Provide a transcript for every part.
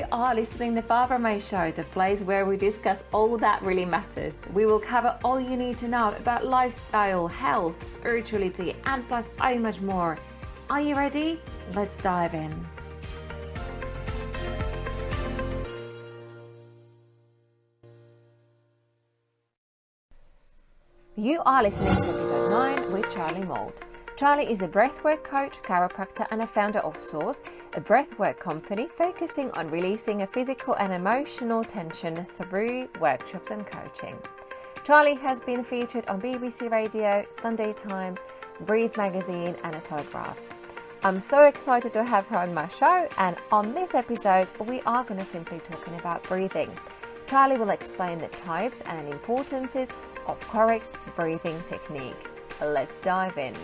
You are listening to the Barbra Show, the place where we discuss all that really matters. We will cover all you need to know about lifestyle, health, spirituality, and plus so much more. Are you ready? Let's dive in. You are listening to episode 9 with Charlie Moult. Charlie is a breathwork coach, chiropractor, and a founder of 𝐒𝐨𝐮𝐫𝐜𝐞, a breathwork company focusing on releasing a physical and emotional tension through workshops and coaching. Charlie has been featured on BBC Radio, Sunday Times, Breathe magazine, and a Telegraph. I'm so excited to have her on my show, and on this episode, we are going to simply talking about breathing. Charlie will explain the types and importances of correct breathing technique. Let's dive in.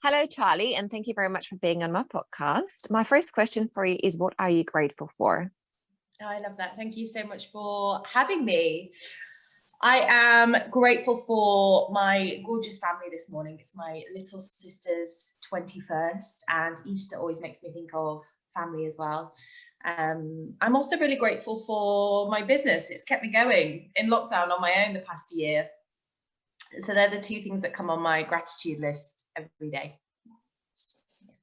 Hello, Charlie, and thank you very much for being on my podcast. My first question for you is, what are you grateful for? Oh, I love that. Thank you so much for having me. I am grateful for my gorgeous family this morning. It's my little sister's 21st, and Easter always makes me think of family as well. I'm also really grateful for my business. It's kept me going in lockdown on my own the past year. So they're the two things that come on my gratitude list every day.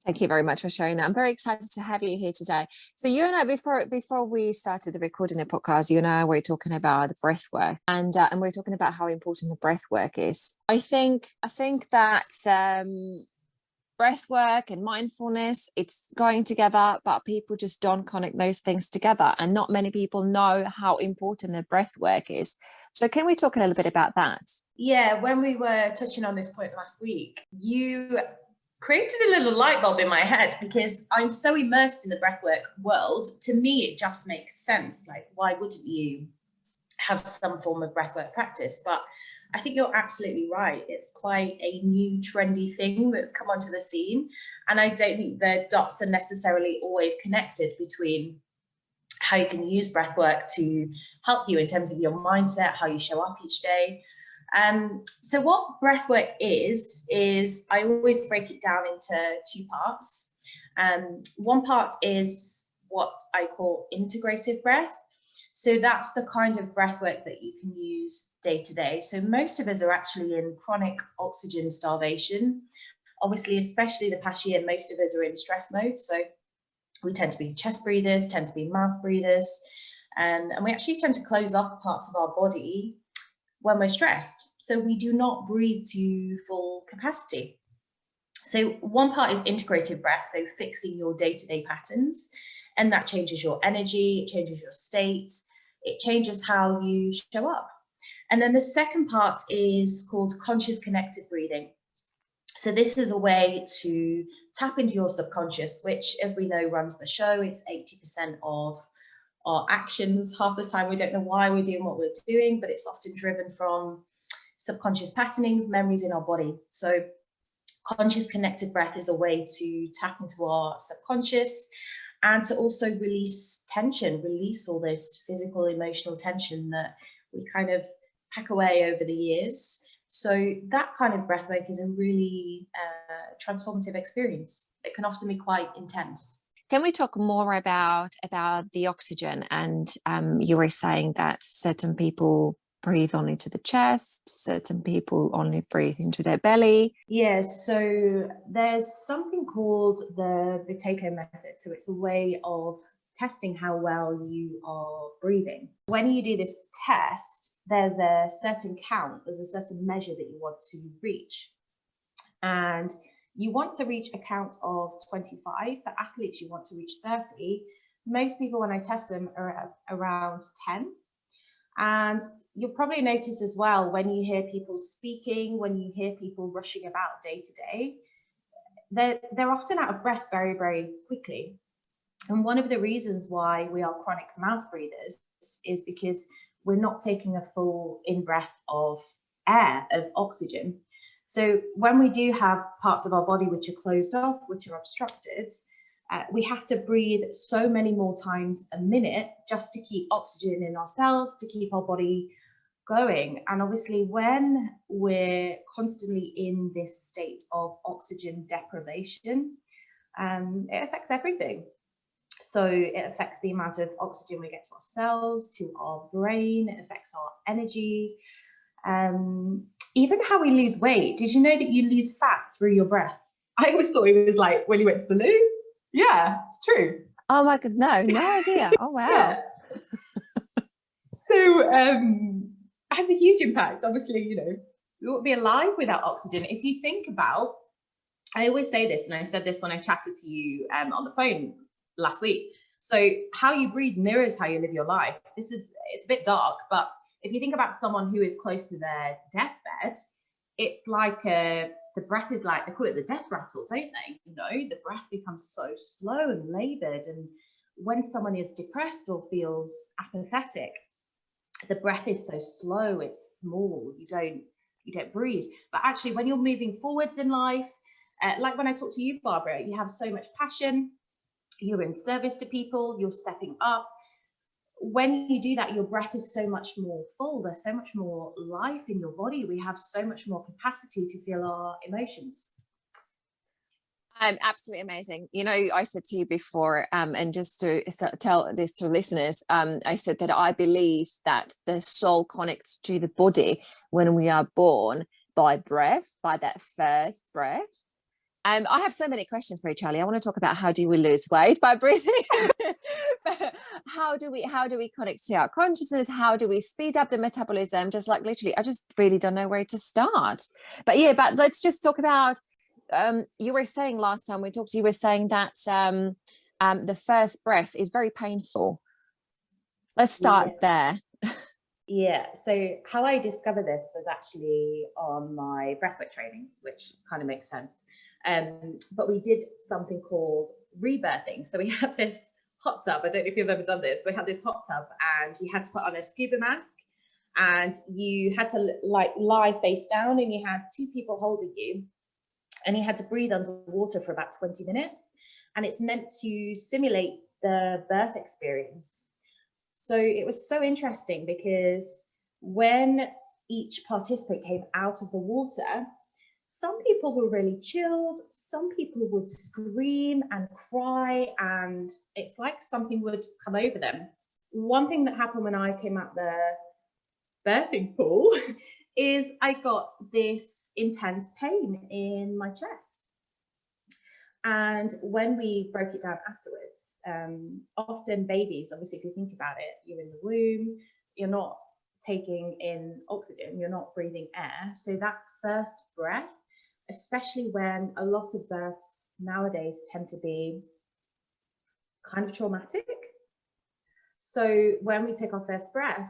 Thank you very much for sharing that. I'm very excited to have you here today. So you and I, before we started the recording the podcast, you and I were talking about breath work, and we're talking about how important the breath work is. I think that breath work and mindfulness, it's going together, but people just don't connect those things together, and not many people know how important the breath work is. So can we talk a little bit about that? Yeah, when we were touching on this point last week, you created a little light bulb in my head, because I'm so immersed in the breathwork world. To me, it just makes sense. Like, why wouldn't you have some form of breathwork practice? But I think you're absolutely right. It's quite a new trendy thing that's come onto the scene. And I don't think the dots are necessarily always connected between how you can use breathwork to help you in terms of your mindset, how you show up each day. So what breathwork is I always break it down into two parts. One part is what I call integrative breath. So that's the kind of breathwork that you can use day to day. So most of us are actually in chronic oxygen starvation. Obviously, especially the past year, most of us are in stress mode. So we tend to be chest breathers, tend to be mouth breathers, and we actually tend to close off parts of our body when we're stressed. So we do not breathe to full capacity. So one part is integrative breath, so fixing your day-to-day patterns, and that changes your energy, it changes your state, it changes how you show up. And then the second part is called conscious connected breathing. So this is a way to tap into your subconscious, which, as we know, runs the show. It's 80% of our actions. Half the time we don't know why we're doing what we're doing, but it's often driven from subconscious patternings, memories in our body. So conscious connected breath is a way to tap into our subconscious and to also release tension, release all this physical, emotional tension that we kind of pack away over the years. So that kind of breathwork is a really transformative experience. It can often be quite intense. Can we talk more about the oxygen? And you were saying that certain people breathe only to the chest, certain people only breathe into their belly. Yes, so there's something called the 𝐒𝐴𝐞 method. So it's a way of testing how well you are breathing. When you do this test, there's a certain count, there's a certain measure that you want to reach. And you want to reach a count of 25. For athletes, you want to reach 30. Most people, when I test them, are at around 10. And you'll probably notice as well, when you hear people speaking, when you hear people rushing about day to day, they're often out of breath very, very quickly. And one of the reasons why we are chronic mouth breathers is because we're not taking a full in-breath of air, of oxygen. So when we do have parts of our body which are closed off, which are obstructed, we have to breathe so many more times a minute just to keep oxygen in our cells, to keep our body going. And obviously, when we're constantly in this state of oxygen deprivation, it affects everything. So it affects the amount of oxygen we get to our cells, to our brain. It affects our energy, even how we lose weight. Did you know that you lose fat through your breath? I always thought it was like when you went to the loo. Yeah, it's true. Oh my God, no idea. Oh wow. Yeah. So it has a huge impact. Obviously, you know, we won't be alive without oxygen. If you think about, I always say this, and I said this when I chatted to you on the phone last week. So how you breathe mirrors how you live your life. It's a bit dark, but if you think about someone who is close to their deathbed, it's like the breath is like, they call it the death rattle, don't they? You know, the breath becomes so slow and labored. And when someone is depressed or feels apathetic, the breath is so slow, it's small, you don't breathe. But actually, when you're moving forwards in life, like when I talk to you, Barbara, you have so much passion, you're in service to people, you're stepping up. When you do that, your breath is so much more full, there's so much more life in your body, we have so much more capacity to feel our emotions. Absolutely amazing. You know, I said to you before, and just to tell this to listeners, I said that I believe that the soul connects to the body when we are born by breath, by that first breath. I have so many questions for you, Charlie. I want to talk about how do we lose weight by breathing? how do we connect to our consciousness? How do we speed up the metabolism? Just like literally, I just really don't know where to start. But yeah, but let's just talk about. You were saying last time we talked, you were saying that the first breath is very painful. Let's start there. Yeah, so how I discovered this was actually on my breathwork training, which kind of makes sense. But we did something called rebirthing. So we had this hot tub. I don't know if you've ever done this. We had this hot tub and you had to put on a scuba mask and you had to like lie face down and you had two people holding you. And you had to breathe underwater for about 20 minutes. And it's meant to simulate the birth experience. So it was so interesting because when each participant came out of the water, some people were really chilled, some people would scream and cry, and it's like something would come over them. One thing that happened when I came out the birthing pool is I got this intense pain in my chest. And when we broke it down afterwards, often babies, obviously, if you think about it, you're in the womb, you're not taking in oxygen, you're not breathing air. So that first breath, especially when a lot of births nowadays tend to be kind of traumatic. So when we take our first breath,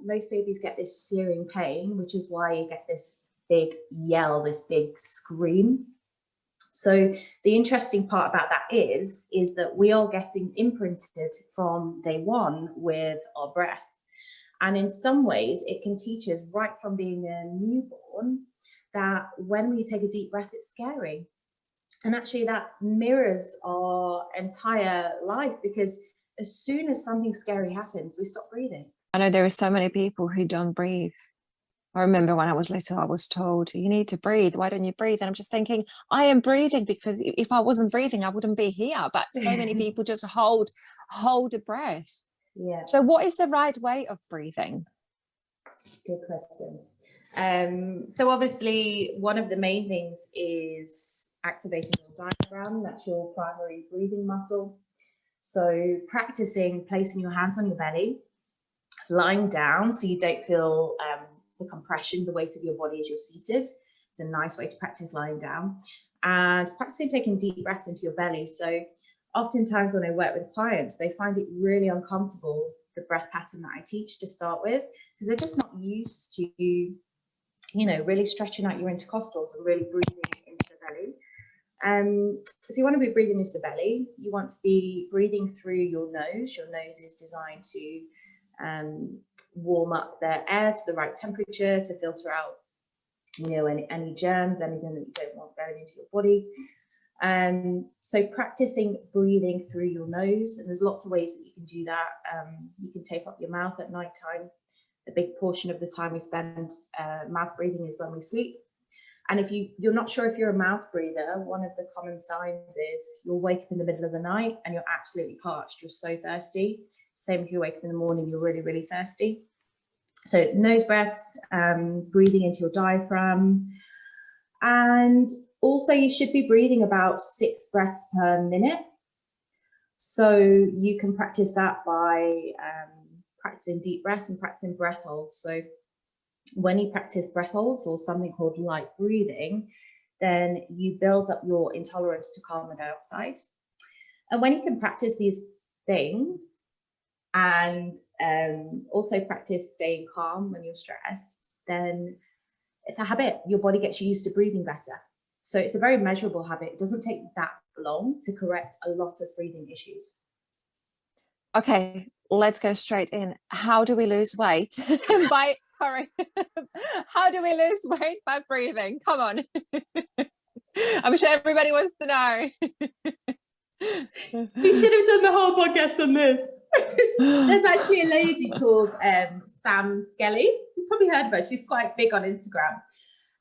most babies get this searing pain, which is why you get this big yell, this big scream. So the interesting part about that is that we are getting imprinted from day one with our breath. And in some ways, it can teach us right from being a newborn that when we take a deep breath, it's scary. And actually that mirrors our entire life, because as soon as something scary happens, we stop breathing. I know there are so many people who don't breathe. I remember when I was little, I was told, you need to breathe. Why don't you breathe? And I'm just thinking, I am breathing, because if I wasn't breathing, I wouldn't be here. But so many people just hold a breath. Yeah. So what is the right way of breathing? Good question. So obviously, one of the main things is activating your diaphragm. That's your primary breathing muscle. So practicing placing your hands on your belly, lying down so you don't feel the compression, the weight of your body as you're seated. It's a nice way to practice lying down, and practicing taking deep breaths into your belly. So oftentimes when I work with clients, they find it really uncomfortable, the breath pattern that I teach to start with, because they're just not used to, you know, really stretching out your intercostals and really breathing into the belly. So you want to be breathing into the belly. You want to be breathing through your nose. Your nose is designed to warm up the air to the right temperature, to filter out, you know, any germs, anything that you don't want going into your body. So practicing breathing through your nose, and there's lots of ways that you can do that. You can tape up your mouth at nighttime. A big portion of the time we spend mouth breathing is when we sleep. And if you're not sure if you're a mouth breather, one of the common signs is you'll wake up in the middle of the night and you're absolutely parched. You're so thirsty. Same if you wake up in the morning, you're really, really thirsty. So nose breaths, breathing into your diaphragm. And also you should be breathing about 6 breaths per minute. So you can practice that by practicing deep breaths and practicing breath holds. So when you practice breath holds or something called light breathing, then you build up your intolerance to carbon dioxide. And when you can practice these things and also practice staying calm when you're stressed, then it's a habit. Your body gets used to breathing better. So it's a very measurable habit. It doesn't take that long to correct a lot of breathing issues. Okay, let's go straight in. How do we lose weight? How do we lose weight by breathing? Come on. I'm sure everybody wants to know. We should have done the whole podcast on this. There's actually a lady called Sam Skelly. You've probably heard of her. She's quite big on Instagram.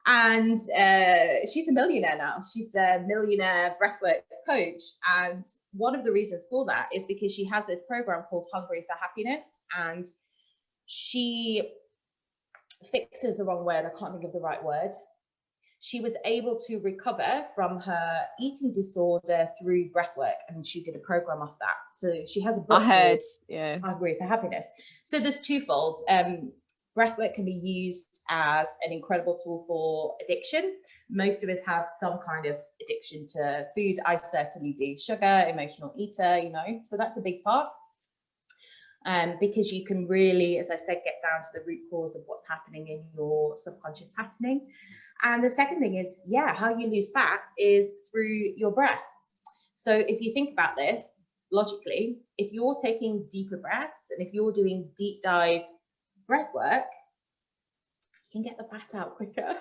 And she's a millionaire now. She's a millionaire breathwork coach. And one of the reasons for that is because she has this program called Hungry for Happiness. And she fixes the wrong word. I can't think of the right word. She was able to recover from her eating disorder through breathwork. And she did a program off that. So she has a book called Hungry for Happiness. So there's twofold. Breathwork can be used as an incredible tool for addiction. Most of us have some kind of addiction to food. I certainly do. Sugar, emotional eater, you know, so that's a big part. Because you can really, as I said, get down to the root cause of what's happening in your subconscious patterning. And the second thing is, how you lose fat is through your breath. So if you think about this logically, if you're taking deeper breaths and if you're doing deep dive breath work, you can get the fat out quicker.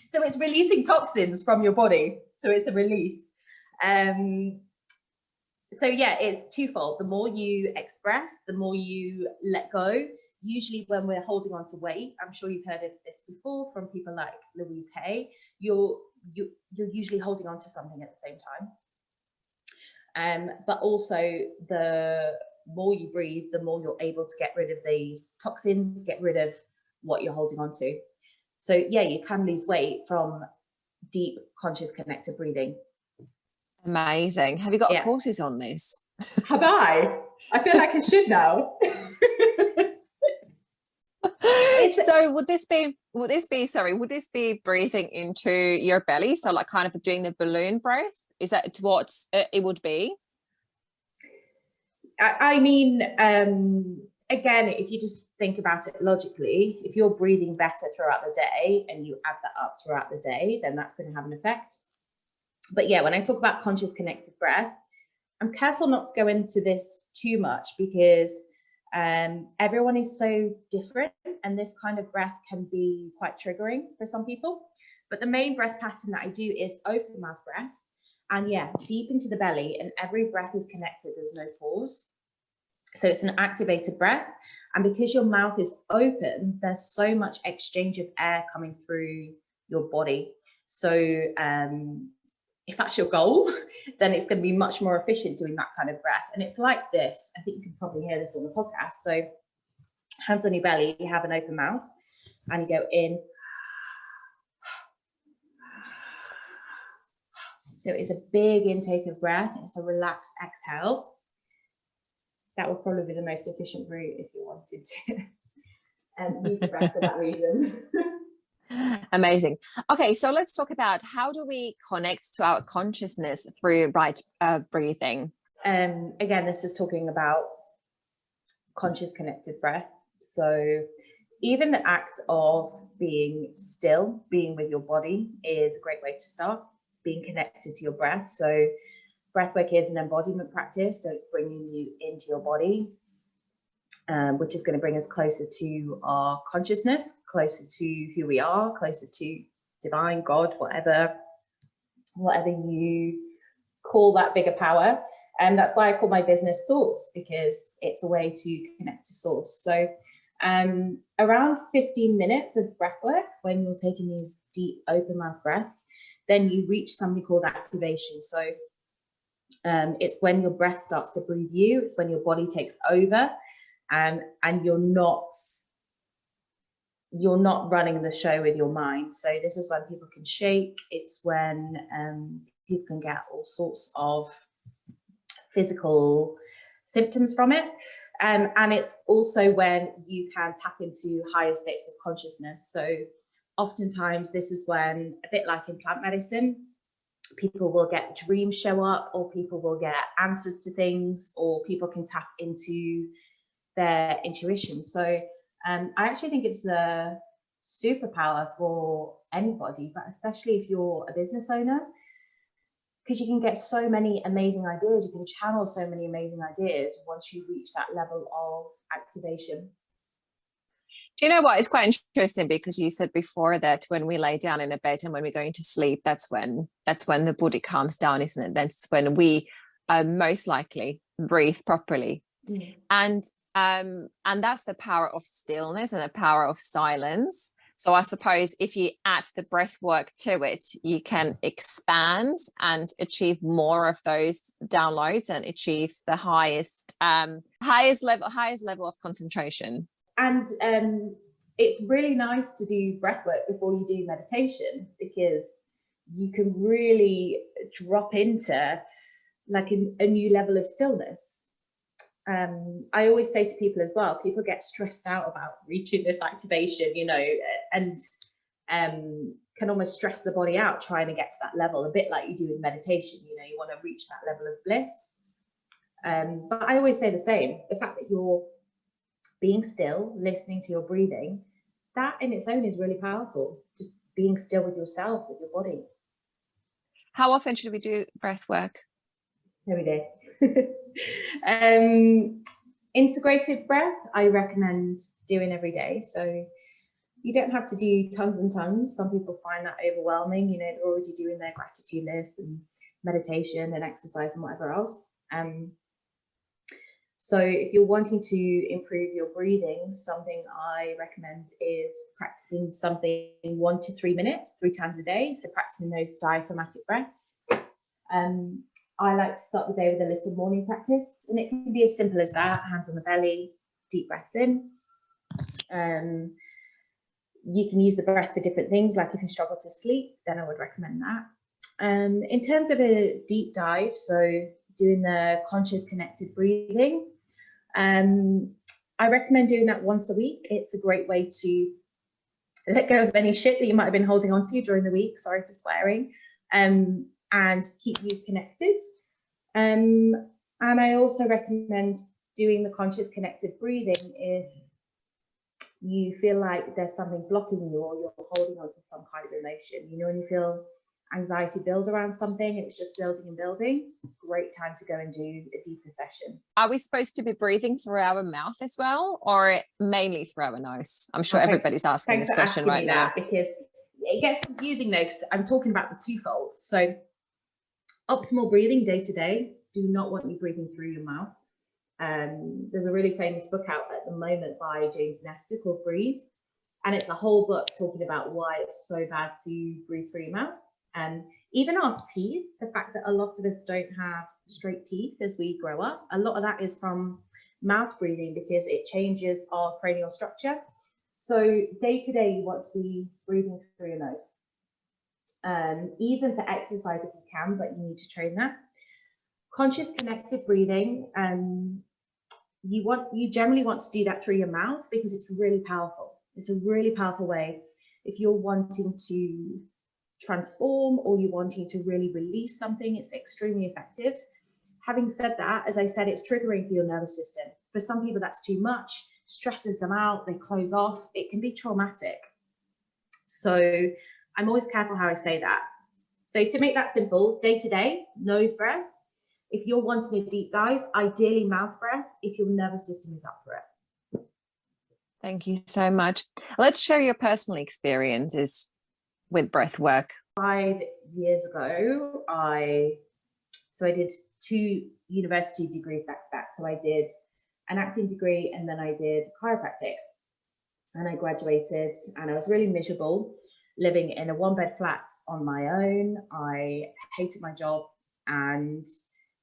So it's releasing toxins from your body. So it's a release. So it's twofold. The more you express, the more you let go. Usually when we're holding on to weight, I'm sure you've heard of this before from people like 𝐒𝐨𝐿𝐴, you're usually holding on to something at the same time. But also the more you breathe, the more you're able to get rid of these toxins, get rid of what you're holding on to. So you can lose weight from deep, conscious, connected breathing. Amazing. Have you got courses on this? Have I? I feel like I should now. So would this be breathing into your belly? So like kind of doing the balloon breath? Is that what it would be? I mean, again, if you just think about it logically, if you're breathing better throughout the day and you add that up throughout the day, then that's going to have an effect. But when I talk about conscious connected breath, I'm careful not to go into this too much because everyone is so different and this kind of breath can be quite triggering for some people. But the main breath pattern that I do is open mouth breath. And deep into the belly, and every breath is connected, there's no pause. So it's an activated breath. And because your mouth is open, there's so much exchange of air coming through your body. So if that's your goal, then it's going to be much more efficient doing that kind of breath. And it's like this. I think you can probably hear this on the podcast. So hands on your belly, you have an open mouth, and you go in. So it's a big intake of breath. It's a relaxed exhale. That would probably be the most efficient route if you wanted to use the breath for that reason. Amazing. Okay, so let's talk about how do we connect to our consciousness through breathing? Again, this is talking about conscious connected breath. So even the act of being still, being with your body is a great way to start. Being connected to your breath. So breathwork is an embodiment practice. So it's bringing you into your body, which is going to bring us closer to our consciousness, closer to who we are, closer to divine, God, whatever you call that bigger power. And that's why I call my business Source, because it's a way to connect to Source. So Around 15 minutes of breath work, when you're taking these deep open mouth breaths, then you reach something called activation. So it's when your breath starts to breathe you, it's when your body takes over, and you're not running the show with your mind. So this is when people can shake. It's when people can get all sorts of physical symptoms from it. And it's also when you can tap into higher states of consciousness. So oftentimes this is when, a bit like in plant medicine, people will get dreams show up, or people will get answers to things, or people can tap into their intuition. So I actually think it's a superpower for anybody, but especially if you're a business owner, because you can get so many amazing ideas, you can channel so many amazing ideas once you reach that level of activation. Do you know what? It's quite interesting because you said before that when we lay down in a bed and when we're going to sleep, that's when the body calms down, isn't it? That's when we most likely breathe properly. Mm. And that's the power of stillness and the power of silence. So I suppose if you add the breath work to it, you can expand and achieve more of those downloads and achieve the highest level of concentration. And it's really nice to do breath work before you do meditation, because you can really drop into like a new level of stillness. I always say to people as well, people get stressed out about reaching this activation, and can almost stress the body out trying to get to that level, a bit like you do in meditation. You want to reach that level of bliss. But I always say the same, the fact that you're being still, listening to your breathing, that in its own is really powerful. Just being still with yourself, with your body. How often should we do breath work? Every day. Integrative breath, I recommend doing every day. So you don't have to do tons and tons. Some people find that overwhelming. They're already doing their gratitude list and meditation and exercise and whatever else. So if you're wanting to improve your breathing, something I recommend is practicing something 1 to 3 minutes, 3 times a day. So practicing those diaphragmatic breaths. I like to start the day with a little morning practice, and it can be as simple as that: hands on the belly, deep breaths in. You can use the breath for different things, like if you struggle to sleep, then I would recommend that. In terms of a deep dive, so doing the conscious connected breathing, I recommend doing that once a week. It's a great way to let go of any shit that you might have been holding on to during the week, sorry for swearing, and keep you connected. And I also recommend doing the conscious connected breathing if you feel like there's something blocking you, or you're holding on to some kind of emotion. When you feel anxiety build around something, it's just building and building, great time to go and do a deeper session. Are we supposed to be breathing through our mouth as well, or mainly through our nose? I'm sure everybody's asking this question right now, because it gets confusing though, because I'm talking about the twofold. So optimal breathing day to day, do not want you breathing through your mouth. There's a really famous book out at the moment by James Nestor called Breathe, and it's a whole book talking about why it's so bad to breathe through your mouth. Even our teeth, the fact that a lot of us don't have straight teeth as we grow up, a lot of that is from mouth breathing, because it changes our cranial structure. So day to day, you want to be breathing through your nose. Even for exercise if you can, but you need to train that. Conscious connected breathing, you generally want to do that through your mouth, because it's really powerful. It's a really powerful way if you're wanting to transform, or you're wanting to really release something. It's extremely effective. Having said that, as I said, it's triggering for your nervous system. For some people, that's too much, stresses them out, they close off. It can be traumatic. So I'm always careful how I say that. So to make that simple, day to day, nose breath. If you're wanting a deep dive, ideally mouth breath, if your nervous system is up for it. Thank you so much. Let's share your personal experiences with breath work. 5 years ago, I did 2 university degrees back to back. So I did an acting degree, and then I did chiropractic. and I graduated, and I was really miserable living in a 1-bed flat on my own. I hated my job and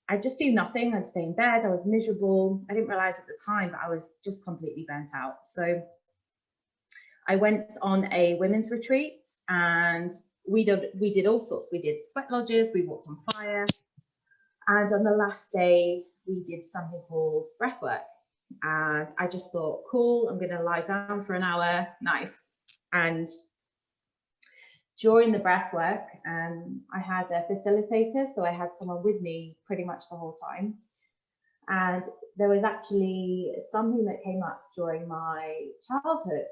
I'd just do nothing. I'd stay in bed. I was miserable. I didn't realize at the time, but I was just completely burnt out. So I went on a women's retreat, and we did all sorts. We did sweat lodges, we walked on fire. And on the last day, we did something called breathwork. And I just thought, cool, I'm going to lie down for an hour. Nice. And during the breathwork, I had a facilitator. So I had someone with me pretty much the whole time. And there was actually something that came up during my childhood.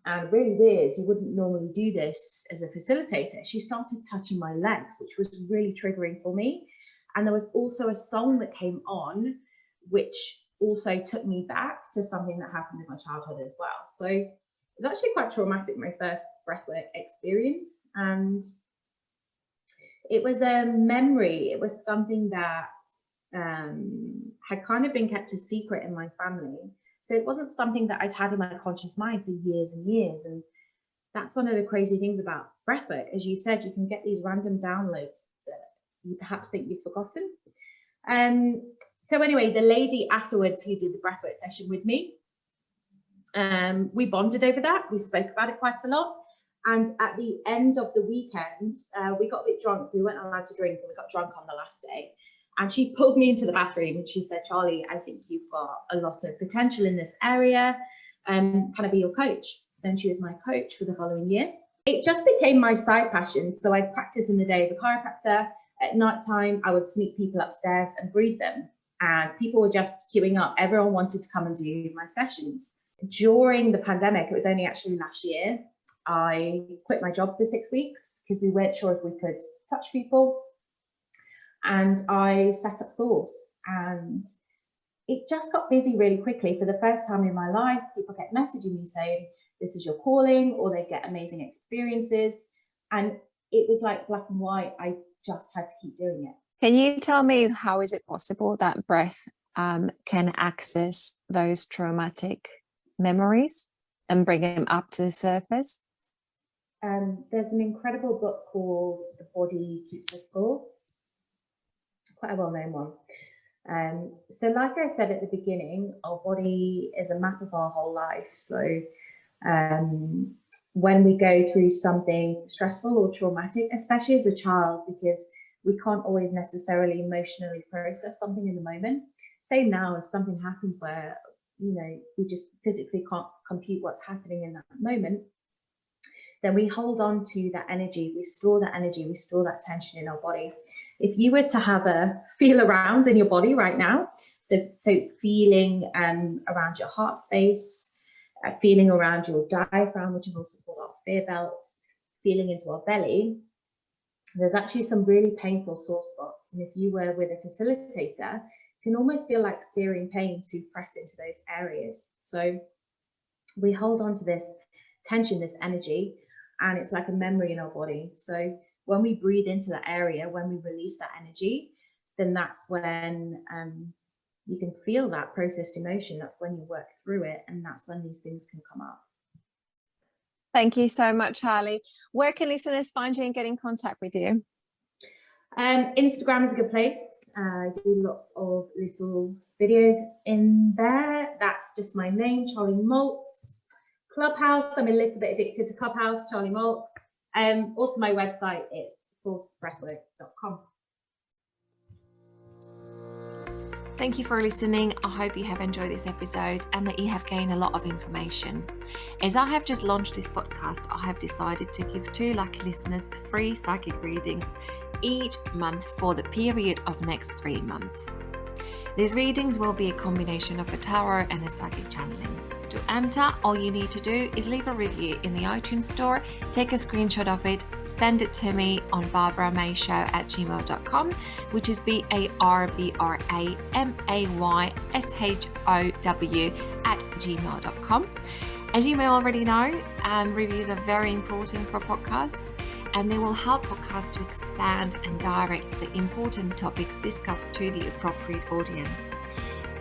And really weird, you wouldn't normally do this as a facilitator. She started touching my legs, which was really triggering for me. And there was also a song that came on, which also took me back to something that happened in my childhood as well. So it was actually quite traumatic, my first breathwork experience. And it was a memory. It was something that had kind of been kept a secret in my family. So it wasn't something that I'd had in my conscious mind for years and years. And that's one of the crazy things about breathwork. As you said, you can get these random downloads that you perhaps think you've forgotten. So anyway, the lady afterwards who did the breathwork session with me, we bonded over that. We spoke about it quite a lot. And at the end of the weekend, we got a bit drunk. We weren't allowed to drink, and we got drunk on the last day. And she pulled me into the bathroom and she said, Charlie, I think you've got a lot of potential in this area. Can I be your coach? So then she was my coach for the following year. It just became my side passion. So I'd practice in the day as a chiropractor. At night time, I would sneak people upstairs and breathe them. And people were just queuing up. Everyone wanted to come and do my sessions. During the pandemic, it was only actually last year, I quit my job for 6 weeks because we weren't sure if we could touch people. And I set up Source, and it just got busy really quickly. For the first time in my life, people kept messaging me saying, this is your calling, or they get amazing experiences. And it was like black and white. I just had to keep doing it. Can you tell me how is it possible that breath can access those traumatic memories and bring them up to the surface? There's an incredible book called The Body Keeps the Score. Quite a well-known one. So like I said at the beginning, our body is a map of our whole life. So when we go through something stressful or traumatic, especially as a child, because we can't always necessarily emotionally process something in the moment. Same now, if something happens where, we just physically can't compute what's happening in that moment, then we hold on to that energy, we store that energy, we store that tension in our body. If you were to have a feel around in your body right now, so feeling around your heart space, feeling around your diaphragm, which is also called our fear belt, feeling into our belly, there's actually some really painful sore spots. And if you were with a facilitator, it can almost feel like searing pain to press into those areas. So we hold on to this tension, this energy, and it's like a memory in our body. So when we breathe into that area, when we release that energy, then that's when you can feel that processed emotion. That's when you work through it, and that's when these things can come up. Thank you so much, Charlie. Where can listeners find you and get in contact with you? Instagram is a good place. I do lots of little videos in there. That's just my name, Charlie Moult. Clubhouse, I'm a little bit addicted to Clubhouse, Charlie Moult. Also my website is sourcebreathwork.com. Thank you for listening. I hope you have enjoyed this episode and that you have gained a lot of information. As I have just launched this podcast, I have decided to give 2 lucky listeners a free psychic reading each month for the period of next 3 months. These readings will be a combination of a tarot and a psychic channeling. To enter, all you need to do is leave a review in the iTunes store, take a screenshot of it, send it to me on barbramayShow@gmail.com, which is BarbraMayshow@gmail.com. As you may already know, reviews are very important for podcasts, and they will help podcasts to expand and direct the important topics discussed to the appropriate audience.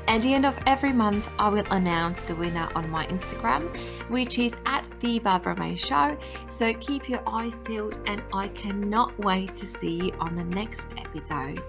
At the end of every month, I will announce the winner on my Instagram, which is at the Barbra May Show. So keep your eyes peeled, and I cannot wait to see you on the next episode.